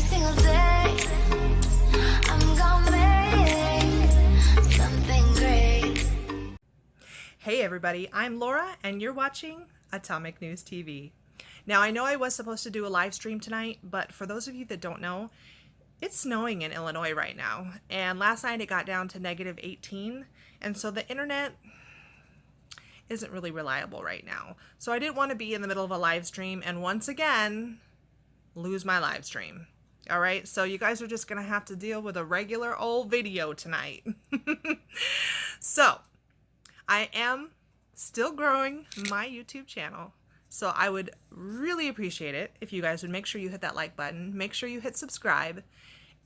single day. I'm gonna make something great. Hey everybody, I'm Laura and you're watching Atomic News TV. Now I know I was supposed to do a live stream tonight, but for those of you that don't know, it's snowing in Illinois right now. And last night it got down to negative 18, and so the internet isn't really reliable right now. So I didn't want to be in the middle of a live stream and once again lose my live stream. All right, so you guys are just gonna have to deal with a regular old video tonight. So I am still growing my YouTube channel, so I would really appreciate it if you guys would make sure you hit that like button, make sure you hit subscribe,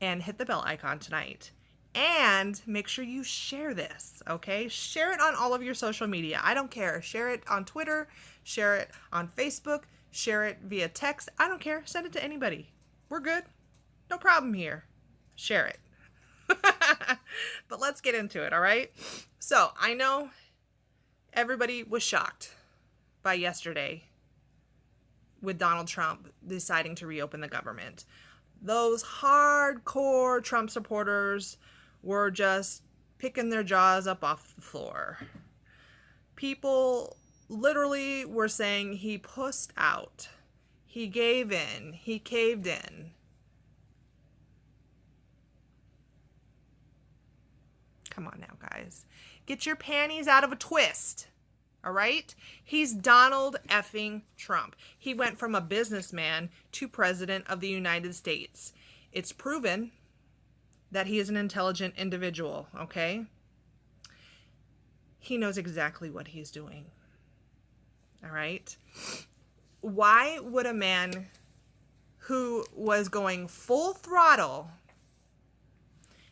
and hit the bell icon tonight. And make sure you share this, okay? Share it on all of your social media. I don't care. Share it on Twitter, share it on Facebook, share it via text. I don't care. Send it to anybody. We're good. No problem here. Share it. But let's get into it, all right? So I know everybody was shocked by yesterday with Donald Trump deciding to reopen the government. Those hardcore Trump supporters were just picking their jaws up off the floor. People literally were saying he pussed out. He gave in. He caved in. Come on now, guys. Get your panties out of a twist. All right? He's Donald effing Trump. He went from a businessman to president of the United States. It's proven that he is an intelligent individual, okay? He knows exactly what he's doing. All right? Why would a man who was going full throttle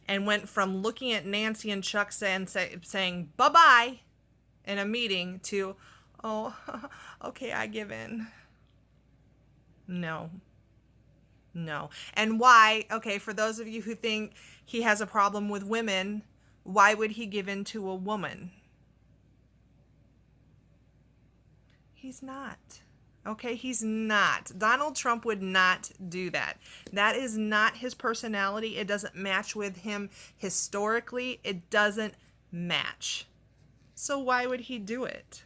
and went from looking at Nancy and Chuck saying bye-bye in a meeting to, oh, okay, I give in. No. And why, okay, for those of you who think he has a problem with women, why would he give in to a woman? He's not. Okay, he's not. Donald Trump would not do that. That is not his personality. It doesn't match with him historically. It doesn't match. So why would he do it?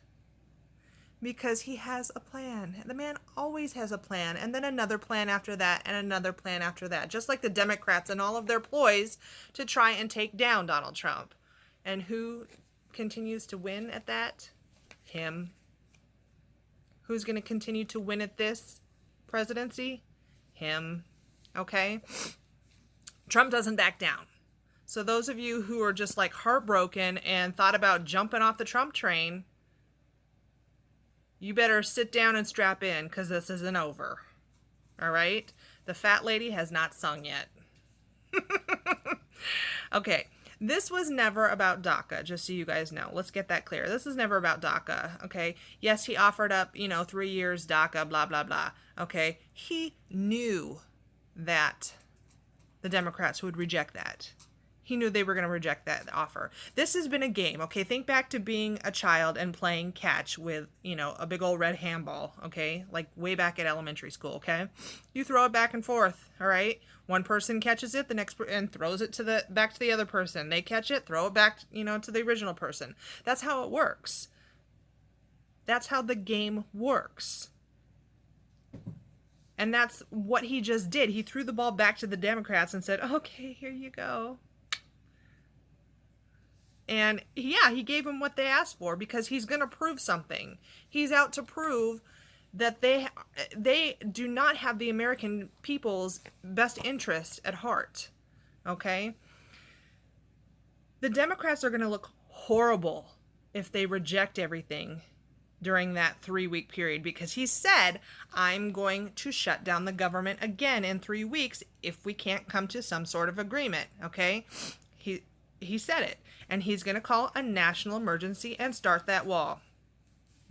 Because he has a plan. The man always has a plan, and then another plan after that, and another plan after that. Just like the Democrats and all of their ploys to try and take down Donald Trump. And who continues to win at that? Him. Who's going to continue to win at this presidency? Him. Okay? Trump doesn't back down. So those of you who are just like heartbroken and thought about jumping off the Trump train, you better sit down and strap in because this isn't over. All right? The fat lady has not sung yet. Okay. This was never about DACA, just so you guys know. Let's get that clear. This is never about DACA, okay? Yes, he offered up, 3 years DACA, blah, blah, blah, okay? He knew that the Democrats would reject that. He knew they were going to reject that offer. This has been a game, okay? Think back to being a child and playing catch with, a big old red handball, okay? Like way back at elementary school, okay? You throw it back and forth, all right? One person catches it, the next and throws it back to the other person. They catch it, throw it back, to the original person. That's how it works. That's how the game works. And that's what he just did. He threw the ball back to the Democrats and said, "Okay, here you go." And yeah, he gave them what they asked for because he's going to prove something. He's out to prove that they do not have the American people's best interest at heart. Okay? The Democrats are going to look horrible if they reject everything during that 3-week period because he said, I'm going to shut down the government again in 3 weeks if we can't come to some sort of agreement. Okay? He said it. And he's going to call a national emergency and start that wall.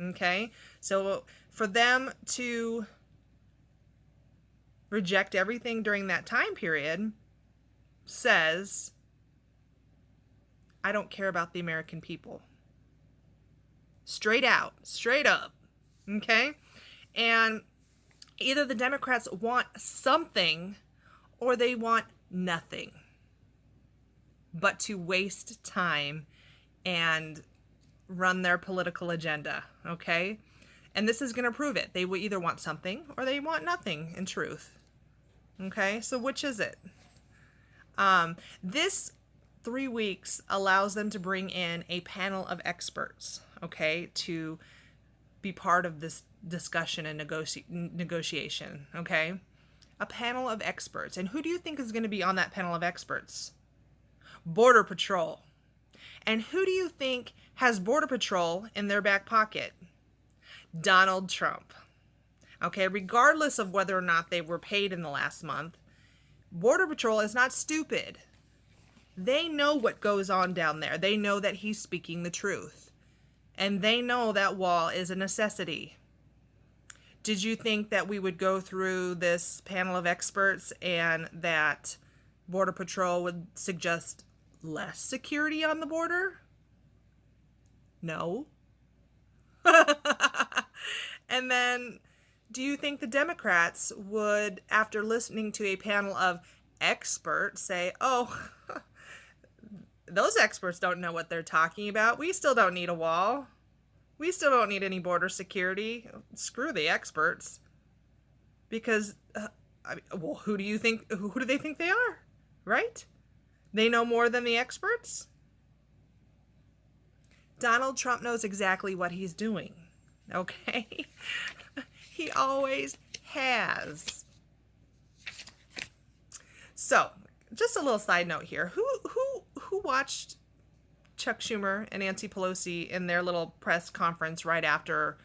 Okay? So for them to reject everything during that time period says, I don't care about the American people. Straight out, straight up. Okay? And either the Democrats want something or they want nothing but to waste time and run their political agenda, okay? And this is going to prove it. They will either want something or they want nothing, in truth. Okay, so which is it? This 3 weeks allows them to bring in a panel of experts, okay, to be part of this discussion and negotiation, okay? A panel of experts. And who do you think is going to be on that panel of experts? Border Patrol. And who do you think has Border Patrol in their back pocket? Donald Trump. Okay, regardless of whether or not they were paid in the last month, Border Patrol is not stupid. They know what goes on down there. They know that he's speaking the truth. And they know that wall is a necessity. Did you think that we would go through this panel of experts and that Border Patrol would suggest less security on the border? No. And then, do you think the Democrats would, after listening to a panel of experts, say, oh, those experts don't know what they're talking about. We still don't need a wall. We still don't need any border security. Screw the experts. Because, well, who do they think they are? Right? They know more than the experts? Donald Trump knows exactly what he's doing. Okay? He always has. So, just a little side note here. Who watched Chuck Schumer and Nancy Pelosi in their little press conference right after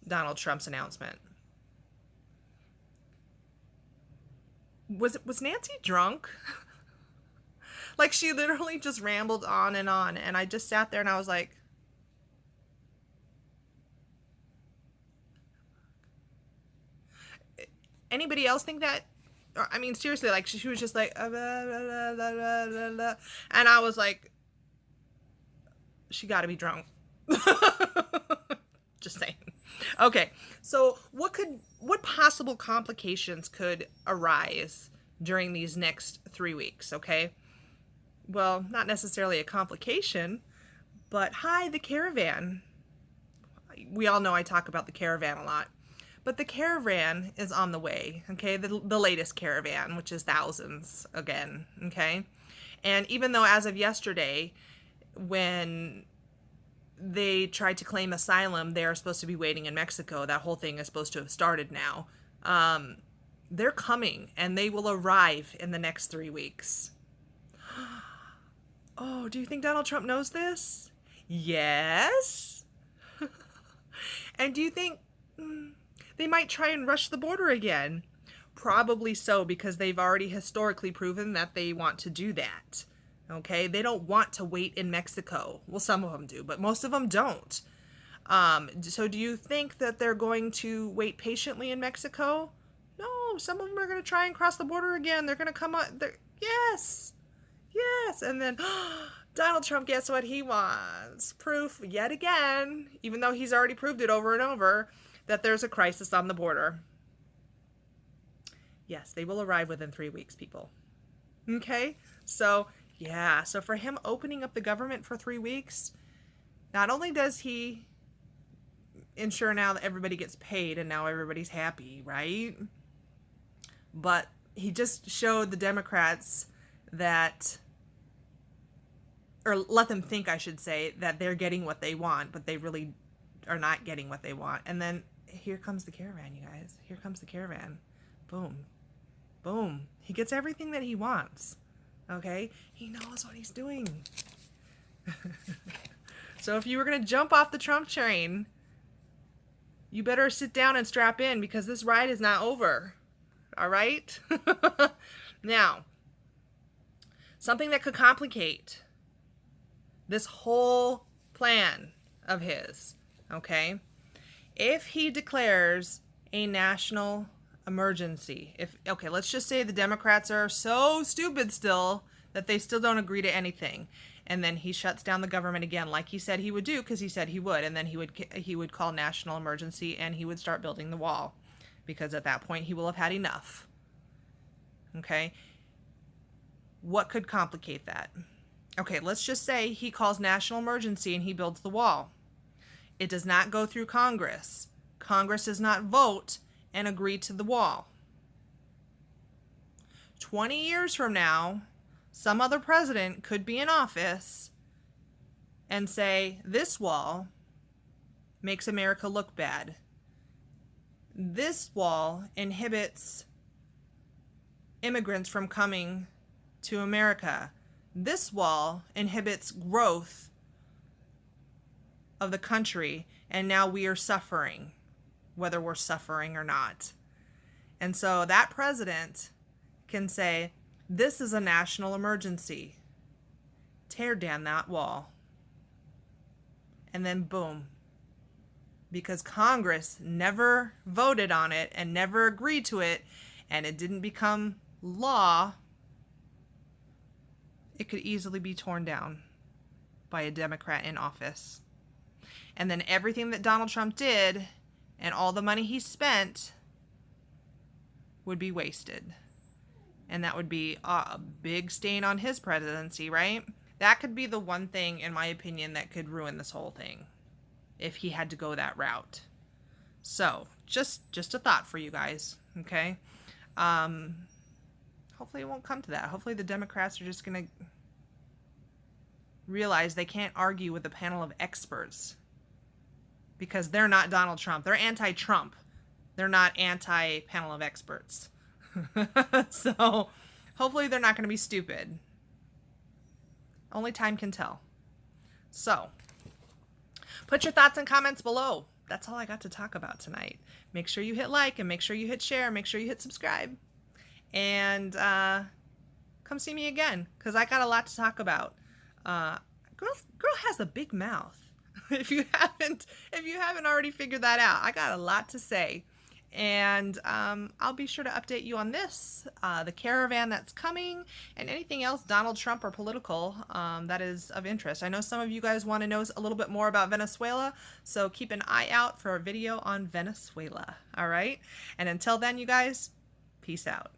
Donald Trump's announcement? Was Nancy drunk? Like, she literally just rambled on, and I just sat there and I was like, anybody else think that? I mean, seriously, like, she was just like, blah, blah, blah, blah, blah, blah. And I was like, she got to be drunk. Just saying. Okay, so what possible complications could arise during these next 3 weeks, okay? Well, not necessarily a complication, but hi, the Caravan. We all know I talk about the Caravan a lot. But the Caravan is on the way, okay? The latest Caravan, which is thousands again, okay? And even though as of yesterday, when they tried to claim asylum, they are supposed to be waiting in Mexico. That whole thing is supposed to have started now. They're coming, and they will arrive in the next 3 weeks. Oh, do you think Donald Trump knows this? Yes. And do you think they might try and rush the border again? Probably so, because they've already historically proven that they want to do that. Okay? They don't want to wait in Mexico. Well, some of them do, but most of them don't. So do you think that they're going to wait patiently in Mexico? No, some of them are going to try and cross the border again. They're going to come up. Yes. Yes. And then Donald Trump gets what he wants. Proof yet again, even though he's already proved it over and over, that there's a crisis on the border. Yes, they will arrive within 3 weeks, people. Okay? So, yeah. So for him opening up the government for 3 weeks, not only does he ensure now that everybody gets paid and now everybody's happy, right? But he just showed the Democrats that, or let them think, I should say, that they're getting what they want, but they really are not getting what they want. And then here comes the Caravan, you guys. Here comes the Caravan. Boom. Boom. He gets everything that he wants. Okay? He knows what he's doing. So if you were going to jump off the Trump train, you better sit down and strap in, because this ride is not over. All right? Now, something that could complicate this whole plan of his, okay? If he declares a national emergency, okay, let's just say the Democrats are so stupid still that they still don't agree to anything, and then he shuts down the government again like he said he would do, because he said he would, and then he would call national emergency and he would start building the wall, because at that point he will have had enough. Okay? What could complicate that? Okay, let's just say he calls national emergency and he builds the wall. It does not go through Congress. Congress does not vote and agree to the wall. 20 years from now, some other president could be in office and say, this wall makes America look bad. This wall inhibits immigrants from coming to America. This wall inhibits growth of the country, and now we are suffering, whether we're suffering or not. And so that president can say, this is a national emergency. Tear down that wall. And then boom. Because Congress never voted on it and never agreed to it, and it didn't become law, it could easily be torn down by a Democrat in office. And then everything that Donald Trump did and all the money he spent would be wasted. And that would be a big stain on his presidency, right? That could be the one thing, in my opinion, that could ruin this whole thing if he had to go that route. So, just a thought for you guys, okay? Hopefully it won't come to that. Hopefully the Democrats are just going to realize they can't argue with a panel of experts because they're not Donald Trump. They're anti-Trump. They're not anti-panel of experts. So hopefully they're not going to be stupid. Only time can tell. So put your thoughts and comments below. That's all I got to talk about tonight. Make sure you hit like and make sure you hit share. Make sure you hit subscribe. And come see me again because I got a lot to talk about. Girl has a big mouth. If you haven't already figured that out, I got a lot to say. And I'll be sure to update you on this, the Caravan that's coming, and anything else Donald Trump or political that is of interest. I know some of you guys want to know a little bit more about Venezuela, so keep an eye out for a video on Venezuela, all right? And until then, you guys, peace out.